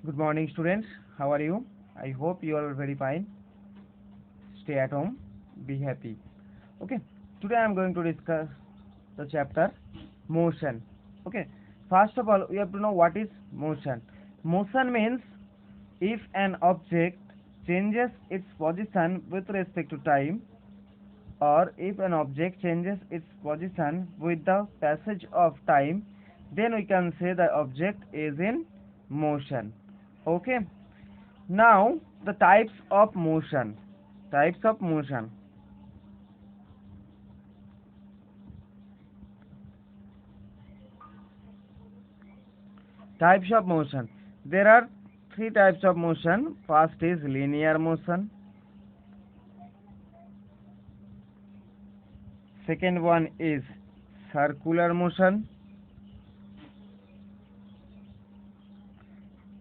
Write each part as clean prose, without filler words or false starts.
Good morning, students. How are you? I hope you are very fine. Stay at home. Be happy. Okay. Today I am going to discuss the chapter motion. Okay. First of all, we have to know what is motion. Motion means if an object changes its position with respect to time, or if an object changes its position with the passage of time, then we can say the object is in motion. Okay. Now the types of motion. Types of motion. Types of motion. There are three types of motion. First is linear motion. Second one is circular motion.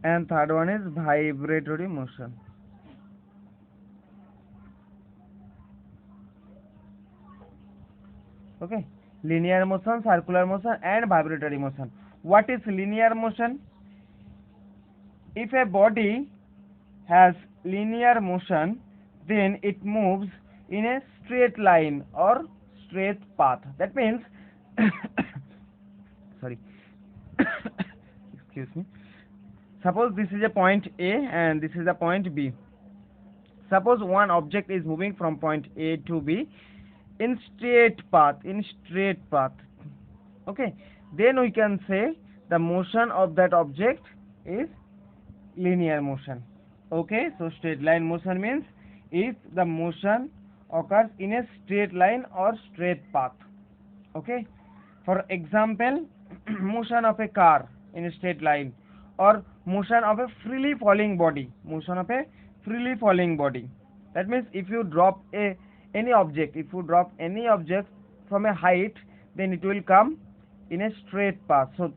And third one is vibratory motion. Okay. Linear motion, circular motion and vibratory motion. What is linear motion? If a body has linear motion, then it moves in a straight line or straight path. That means sorry excuse me. Suppose this is a point A and this is a point B. Suppose one object is moving from point A to B in straight path, okay, then we can say the motion of that object is linear motion. Okay, so straight line motion means if the motion occurs in a straight line or straight path. Okay, for example, motion of a car in a straight line, or motion of a freely falling body. That means if you drop any object, from a height, then it will come in a straight path. So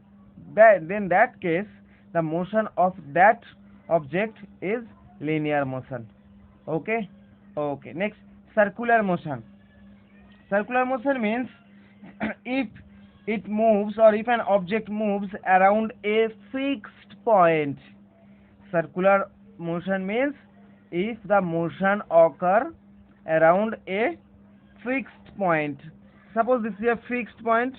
then that case the motion of that object is linear motion. Okay. Okay, next, circular motion. Circular motion means if it moves, or if an object moves around a fixed point. Circular motion means if the motion occur around a fixed point. Suppose this is a fixed point,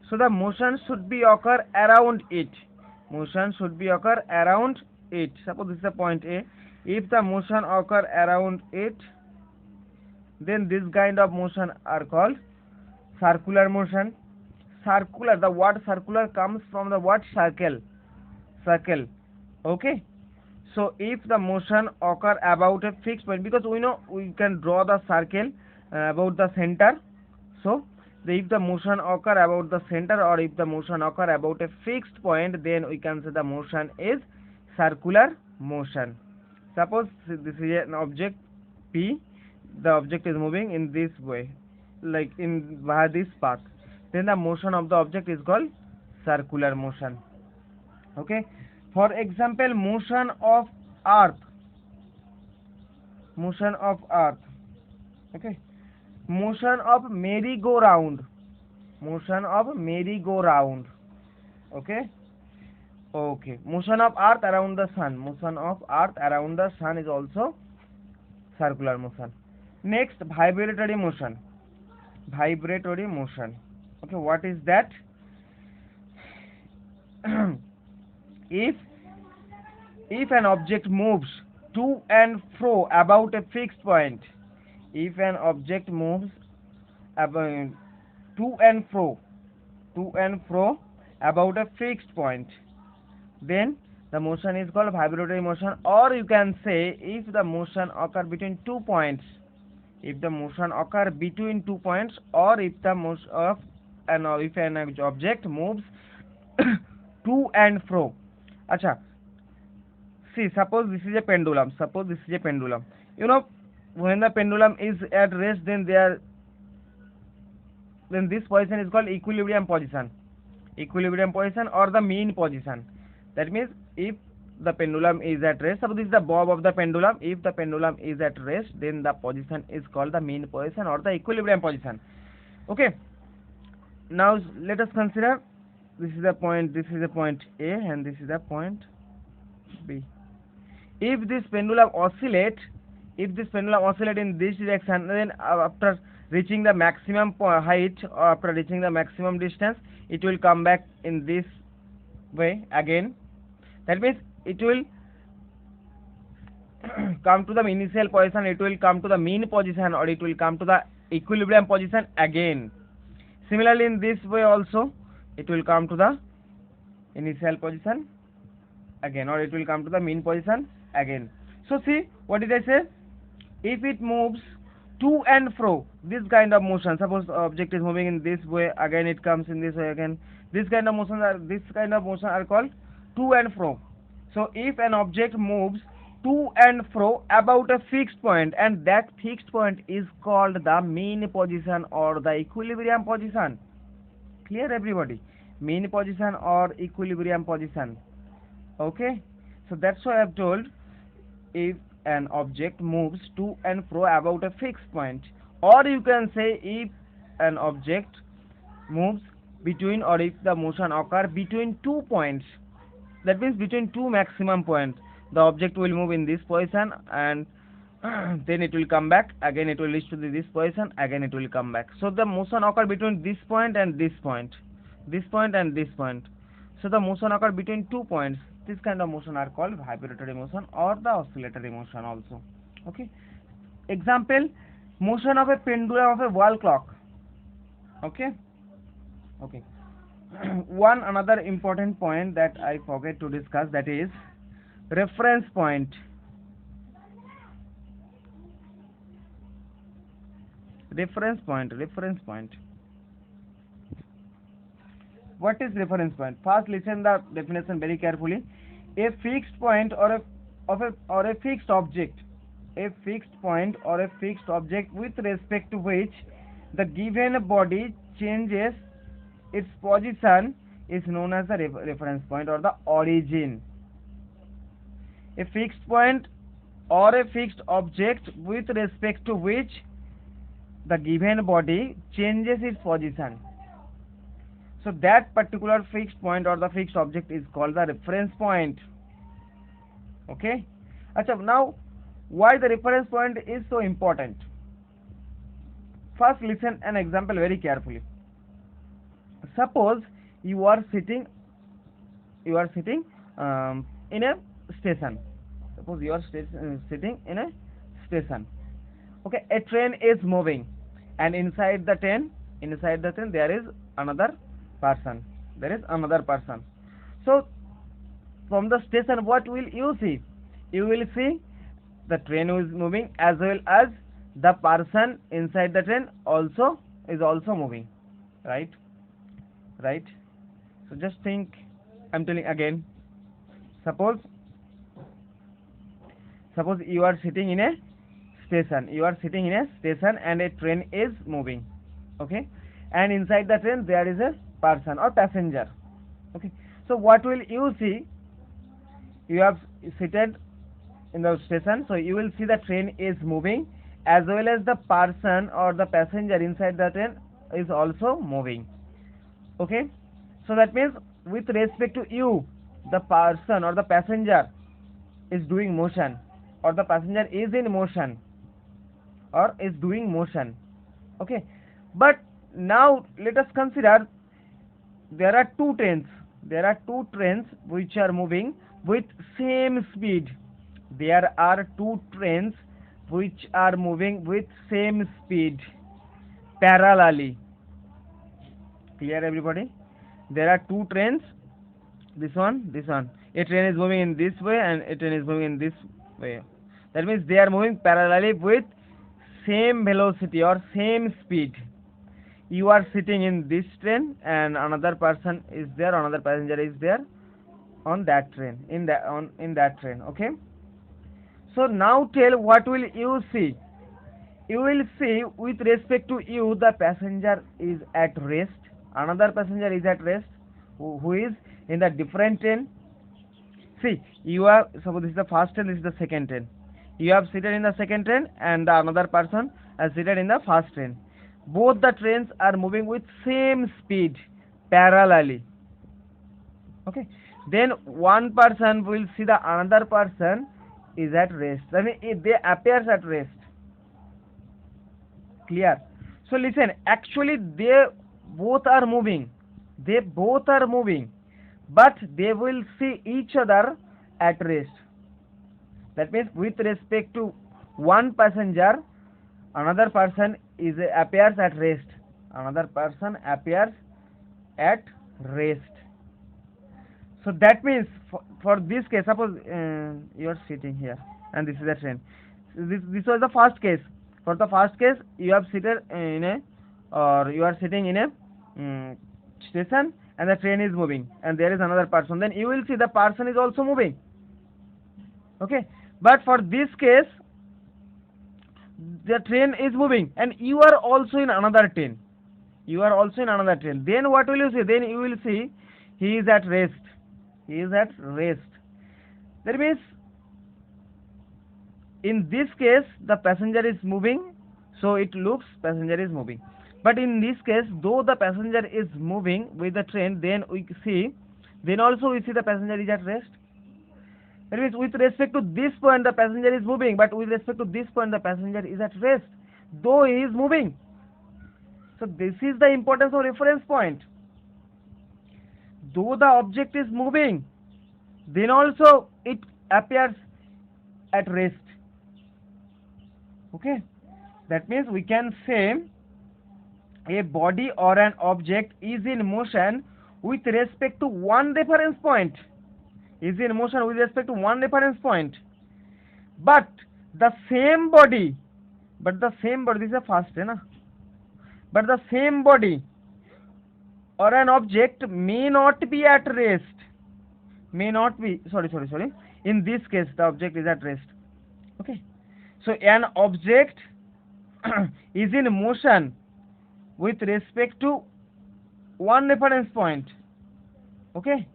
so the motion should be occur around it. Suppose this is a point A. If the motion occur around it, then this kind of motion are called circular motion. Circular, the word circular comes from the word circle. Okay. So if the motion occur about a fixed point, because we know we can draw the circle about the center. So if the motion occur about the center, or if the motion occur about a fixed point, then we can say the motion is circular motion. Suppose this is an object P, the object is moving in this way, like in via this path, then the motion of the object is called circular motion. Okay. For example, motion of earth. Okay. Motion of merry-go-round. Okay. Okay. Motion of earth around the sun is also circular motion. Next, vibratory motion. Okay, what is that? if an object moves to and fro about a fixed point, to and fro about a fixed point, then the motion is called vibratory motion. Or you can say if the motion occur between 2 points, or if the motion of if an object moves to and fro. Acha, see, suppose this is a pendulum. You know, when the pendulum is at rest, then this position is called equilibrium position, or the mean position. That means if the pendulum is at rest, suppose this is the bob of the pendulum. If the pendulum is at rest, then the position is called the mean position or the equilibrium position. Okay. Now let us consider this is a point A and this is a point B. If this pendulum oscillate in this direction, then after reaching the maximum height or after reaching the maximum distance, it will come back in this way again. That means it will come to the initial position, it will come to the mean position, or it will come to the equilibrium position again. Similarly, in this way also, it will come to the initial position again, or it will come to the mean position again. So see, what did I say? If it moves to and fro, this kind of motion, suppose the object is moving in this way, again it comes in this way again, this kind of motion are called to and fro. So if an object moves to and fro about a fixed point, and that fixed point is called the mean position or the equilibrium position. Clear, everybody? Mean position or equilibrium position. Okay, so that's why I have told, if an object moves to and fro about a fixed point, or you can say if an object moves between, or if the motion occur between 2 points, that means between two maximum points, the object will move in this position, and then it will come back again, it will reach to this position, again it will come back. So the motion occur between this point and this point, this point and this point. So the motion occur between 2 points. This kind of motion are called vibratory motion or the oscillatory motion also. Okay. Example, motion of a pendulum of a wall clock. Okay. Okay. One another important point that I forget to discuss, that is reference point. Reference point. What is reference point? First, listen the definition very carefully. A fixed point or a fixed object. A fixed point or a fixed object with respect to which the given body changes its position is known as the reference point or the origin. A fixed point or a fixed object with respect to which the given body changes its position. So that particular fixed point or the fixed object is called the reference point. Okay. Achha, now why the reference point is so important? First, listen an example very carefully. Suppose you are sitting in a station. Suppose you are sitting in a station. Okay, a train is moving, and inside the train there is another person. So from the station, what will you see? You will see the train is moving, as well as the person inside the train is also moving. Right? So just think, I'm telling again. Suppose you are sitting in a station. And a train is moving. Okay, and inside the train there is a person or passenger. Okay, so what will you see? You have seated in the station, so you will see the train is moving, as well as the person or the passenger inside the train is also moving. Okay, so that means with respect to you, the person or the passenger is doing motion, or the passenger is in motion or is doing motion. Okay, but now let us consider there are two trains which are moving with same speed. There are two trains which are moving with same speed parallelly. Clear, everybody? There are two trains, this one. A train is moving in this way and a train is moving in this way. That means they are moving parallelly with same velocity or same speed. You are sitting in this train and another person is there, another passenger is there on that train, in that train. Okay, so now tell, what will you see? You will see, with respect to you, the passenger is at rest, another passenger is at rest who is in the different train. See, you are, suppose this is the first train, this is the second train. You have seated in the second train and the another person has seated in the first train. Both the trains are moving with same speed parallelly. Okay, then one person will see the another person is at rest. I mean, they appears at rest. Clear? So listen, actually they both are moving. They both are moving, but they will see each other at rest. That means with respect to one passenger, another person is appears at rest. Another person appears at rest. So that means for this case, suppose you are sitting here and this is a train. So this was the first case. For the first case, you have seated in a, or you are sitting in a station and the train is moving and there is another person. Then you will see the person is also moving. Okay, but for this case, the train is moving and you are also in another train. You are also in another train. Then what will you see? Then you will see he is at rest. He is at rest. That means in this case the passenger is moving, so it looks passenger is moving. But in this case, though the passenger is moving with the train, then we see, then also we see the passenger is at rest. That means with respect to this point the passenger is moving, but with respect to this point the passenger is at rest, though he is moving. So this is the importance of reference point. Though the object is moving, then also it appears at rest. Okay, that means we can say a body or an object is in motion with respect to one reference point. Is in motion with respect to one reference point. But the same body, this is the first, na? But the same body or an object may not be at rest. May not be, sorry. In this case, the object is at rest. Okay. So an object is in motion with respect to one reference point. Okay.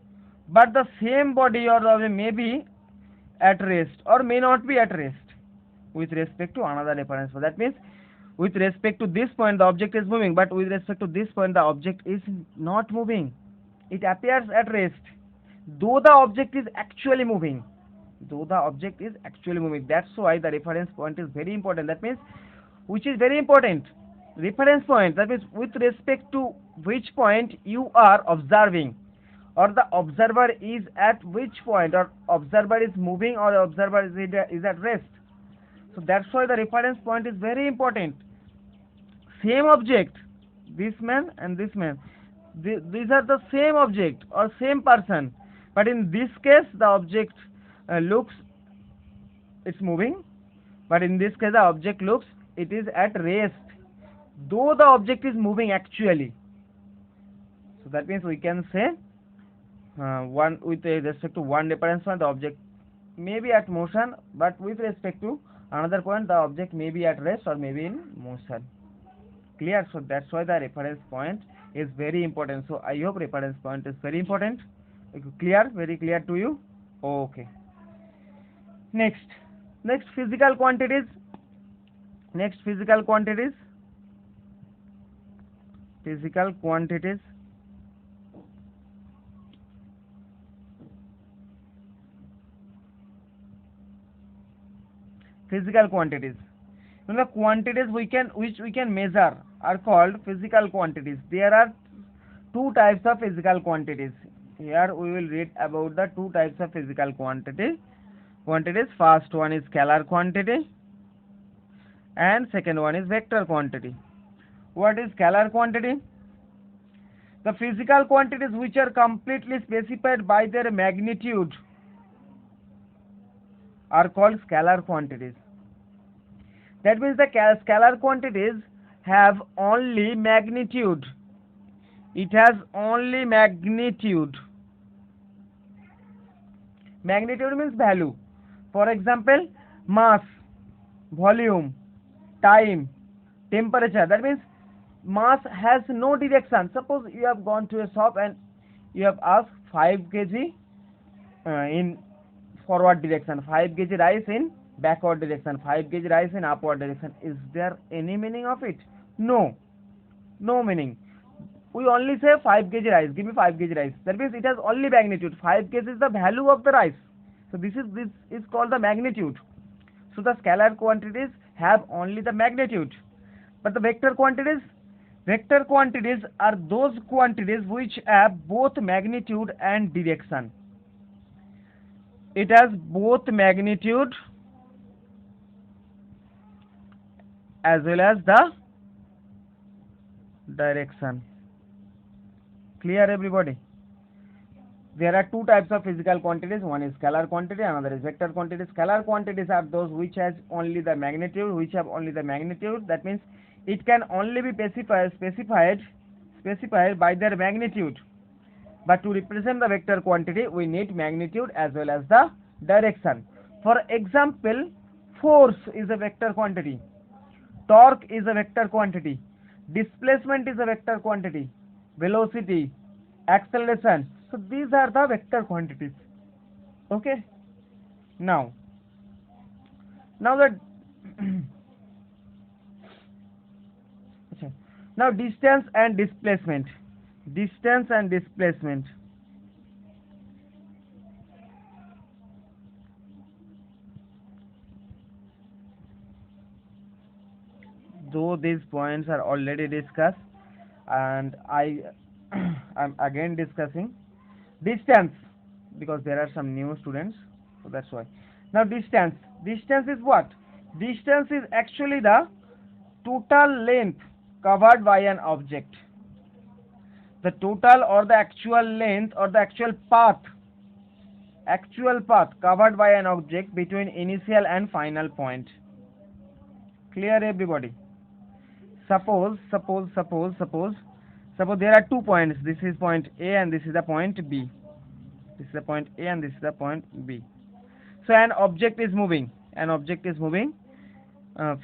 But the same body or the object may be at rest or may not be at rest with respect to another reference point. That means with respect to this point the object is moving, but with respect to this point the object is not moving. It appears at rest, though the object is actually moving. That's why the reference point is very important. That means, which is very important, reference point, that means with respect to which point you are observing, or the observer is at which point, or observer is moving or observer is at rest. So that's why the reference point is very important. Same object, this man and this man, these are the same object or same person, but in this case the object looks it's moving, but in this case the object looks it is at rest, though the object is moving actually. So that means we can say one with respect to one reference point the object may be at motion, but with respect to another point the object may be at rest or may be in motion. Clear? So that's why the reference point is very important. So I hope reference point is very important. Clear? Very clear to you? Okay. Next physical quantities. Physical quantities. Physical quantities the quantities which we can measure are called physical quantities. There are two types of physical quantities. Here we will read about the two types of physical quantities. First one is scalar quantity and second one is vector quantity. What is scalar quantity? The physical quantities which are completely specified by their magnitude are called scalar quantities. That means the scalar quantities have only magnitude. It has only magnitude. Magnitude means value. For example, mass, volume, time, temperature. That means mass has no direction. Suppose you have gone to a shop and you have asked 5 kg in forward direction, 5 kg rice in backward direction, 5 kg rice in upward direction. Is there any meaning of it? No meaning. we only say 5 kg rice, give me 5 kg rice. That means it has only magnitude. 5 kg is the value of the rice. So this is called the magnitude. So the scalar quantities have only the magnitude. But the vector quantities are those quantities which have both magnitude and direction. It has both magnitude as well as the direction. Clear, everybody? There are two types of physical quantities. One is scalar quantity, another is vector quantity. Scalar quantities are those which has only the magnitude, That means it can only be specified by their magnitude. But to represent the vector quantity, we need magnitude as well as the direction. For example, force is a vector quantity, torque is a vector quantity, displacement is a vector quantity, velocity, acceleration. So these are the vector quantities. Okay. Now the now distance and displacement. Though these points are already discussed, and I'm again discussing distance because there are some new students, so that's why. Now distance is what? Distance is actually the total length covered by an object. The total or the actual length or the actual path covered by an object between initial and final point. Clear, everybody? Suppose there are 2 points. This is point A and this is the point B. So an object is moving.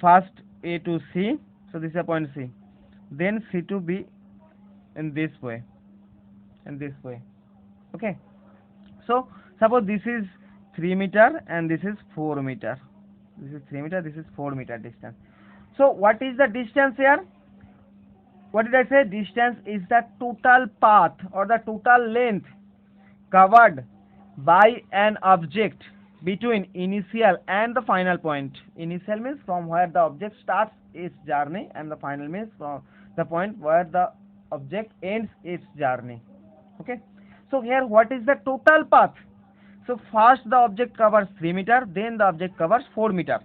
First A to C. So this is a point C. Then C to B in this way. Okay. So suppose this is 3 meter and this is 4 meter. This is 3 meter. This is 4 meter distance. So what is the distance here? What did I say? Distance is the total path or the total length covered by an object between initial and the final point. Initial means from where the object starts its journey, and the final means from the point where the object ends its journey. Okay. So here what is the total path? So first the object covers 3 meter, then the object covers 4 meter.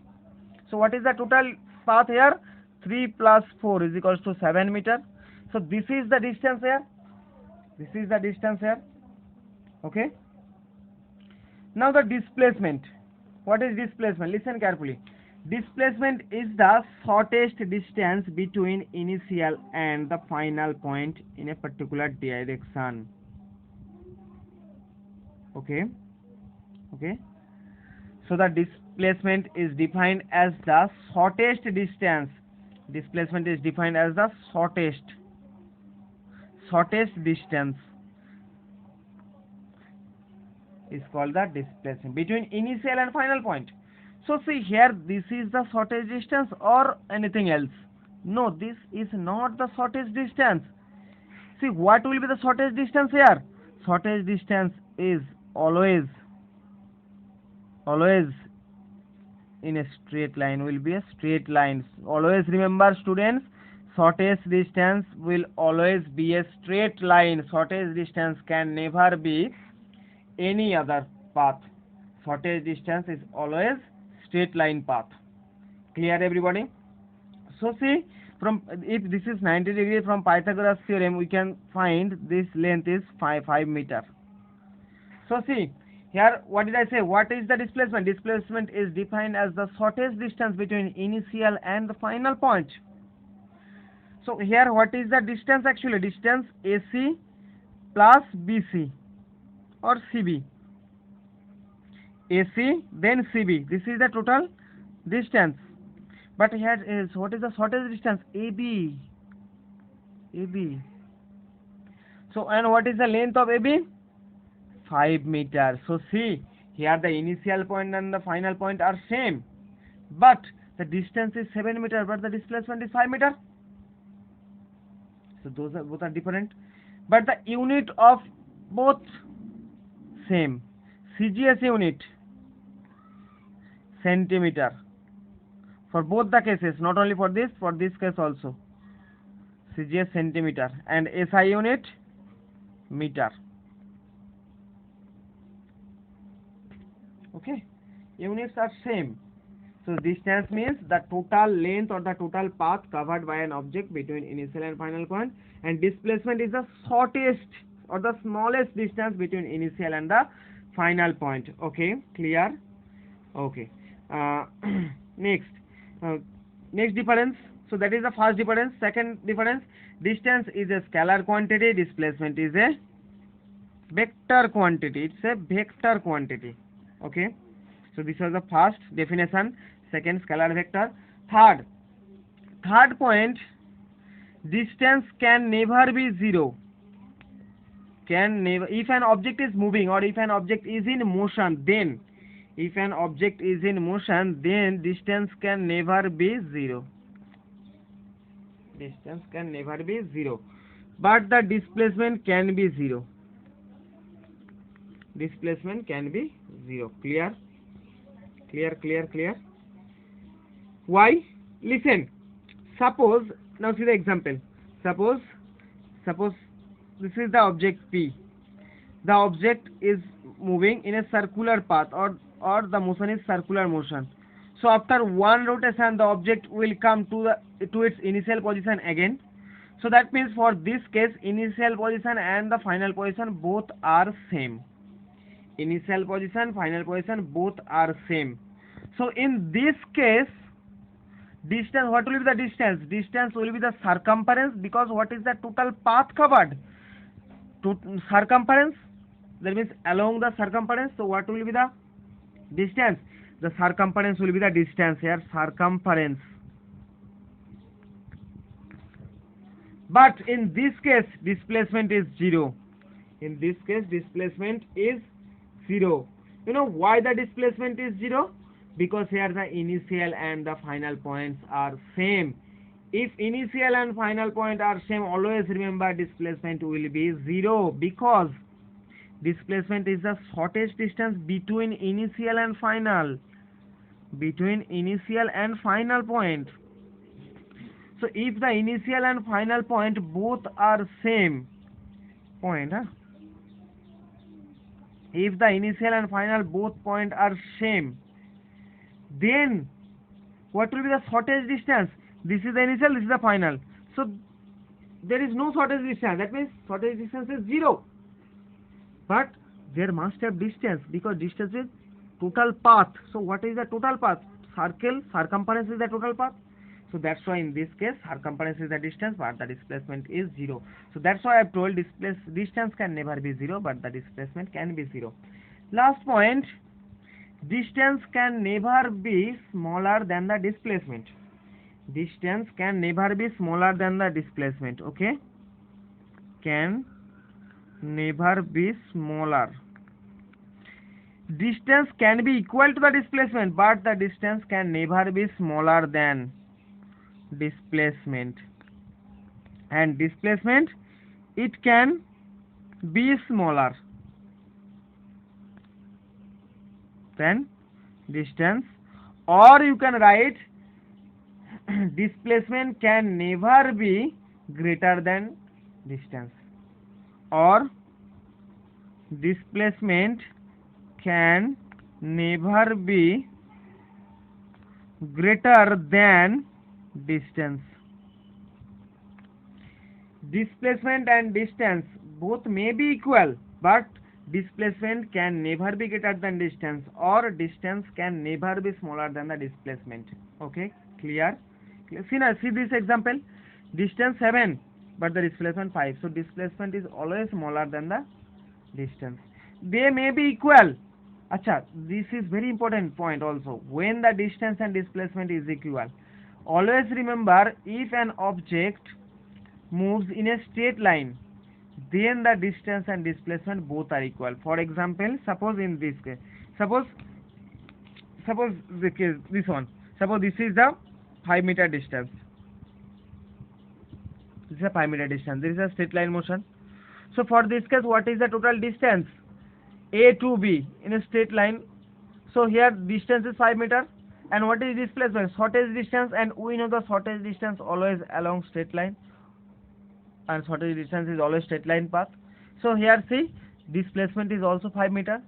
So what is the total path here? 3 plus 4 is equals to 7 meter. So this is the distance here. Okay. Now the displacement. What is displacement? Listen carefully. Displacement is the shortest distance between initial and the final point in a particular direction. Okay. So the displacement is defined as the shortest distance. Displacement is defined as the shortest distance is called the displacement between initial and final point. So see here, this is the shortest distance or anything else? No, this is not the shortest distance. See, what will be the shortest distance here? Shortest distance is always in a straight line, will be a straight line. Always remember, students, shortest distance will always be a straight line. Shortest distance can never be any other path. Shortest distance is always straight line path. Clear, everybody? So see, if this is 90 degree, from Pythagoras theorem we can find this length is 5 meter. So see here, what did I say? What is the displacement? Displacement is defined as the shortest distance between initial and the final point. So here, what is the distance actually? Distance AC plus BC or CB. AC then CB. This is the total distance. But here is, what is the shortest distance? AB. So, and what is the length of AB? 5 meters. So see, here the initial point and the final point are same, but the distance is 7 meter, but the displacement is 5 meter. So those are both are different, but the unit of both same. CGS unit centimeter for both the cases, not only for this case also. CGS centimeter and SI unit meter. Okay, units are same. So distance means the total length or the total path covered by an object between initial and final point, and displacement is the shortest or the smallest distance between initial and the final point. Okay, clear? Okay. Next, next difference. So that is the first difference. Second difference: distance is a scalar quantity, displacement is a vector quantity. It's a vector quantity. Okay. So this was the first definition. Second, scalar vector. Third point: distance can never be zero. Can never. If an object is moving or if an object is in motion, then if an object is in motion, then distance can never be zero. Distance can never be zero, but the displacement can be zero. Displacement can be zero. Clear? Clear? Why? Listen. Suppose, now see the example. Suppose this is the object P. The object is moving in a circular path, or the motion is circular motion. So after one rotation, the object will come to its initial position again. So that means for this case, initial position and the final position both are same. Initial position, final position both are same. So in this case, distance, what will be the distance? Distance will be the circumference, because what is the total path covered? Circumference, that means along the circumference. So what will be the distance? The circumference will be the distance here, circumference. But in this case, displacement is zero. In this case, displacement is zero. You know why the displacement is zero? Because here the initial and the final points are same. If initial and final point are same, always remember displacement will be zero, because displacement is the shortest distance between initial and final. Between initial and final point. So if the initial and final point both are same point, if the initial and final both point are same, then what will be the shortest distance? This is the initial, this is the final. So there is no shortest distance. That means shortest distance is zero. But there must have distance, because distance is total path. So what is the total path? Circle, circumference is the total path. So that's why in this case circumference is the distance, but the displacement is zero. So that's why I have told distance can never be zero, but the displacement can be zero. Last point: distance can never be smaller than the displacement. Distance can never be smaller than the displacement. Okay, can never be smaller. Distance can be equal to the displacement, but the distance can never be smaller than displacement. And displacement, it can be smaller than distance, or you can write displacement can never be greater than distance, or displacement can never be greater than distance. Displacement and distance both may be equal, but displacement can never be greater than distance, or distance can never be smaller than the displacement. Okay, clear? See this example. Distance 7, but the displacement 5. So displacement is always smaller than the distance. They may be equal. Acha, this is very important point also. When the distance and displacement is equal, always remember, if an object moves in a straight line, then the distance and displacement both are equal. For example, suppose in this case, suppose the case, this one, suppose this is the 5 meter distance. This is a 5 meter distance. This is a straight line motion. So for this case, what is the total distance A to B in a straight line? So here distance is 5 meter, and what is displacement? Shortest distance, and we know the shortest distance always along straight line, and shortest distance is always straight line path. So here see, displacement is also 5 meter.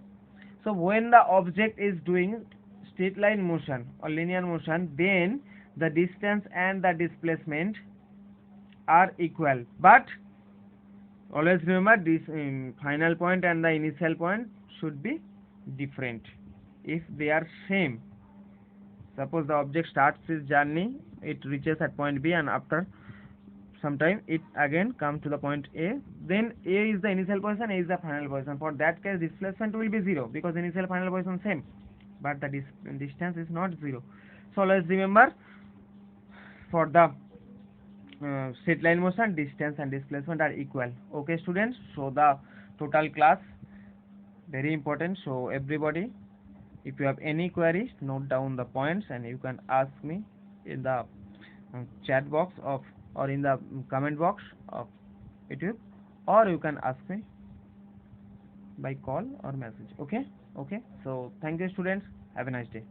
So when the object is doing straight line motion or linear motion, then the distance and the displacement are equal. But always remember this final point and the initial point should be different. If they are same, suppose the object starts its journey, it reaches at point B, and after some time it again comes to the point A, then A is the initial position, A is the final position. For that case, displacement will be 0 because initial final position same, but the distance is not 0. So let's remember, for the straight line motion, distance and displacement are equal. Okay students, so the total class very important. So everybody, if you have any queries, note down the points and you can ask me in the chat box of, or in the comment box of YouTube, or you can ask me by call or message. Okay, so thank you students, have a nice day.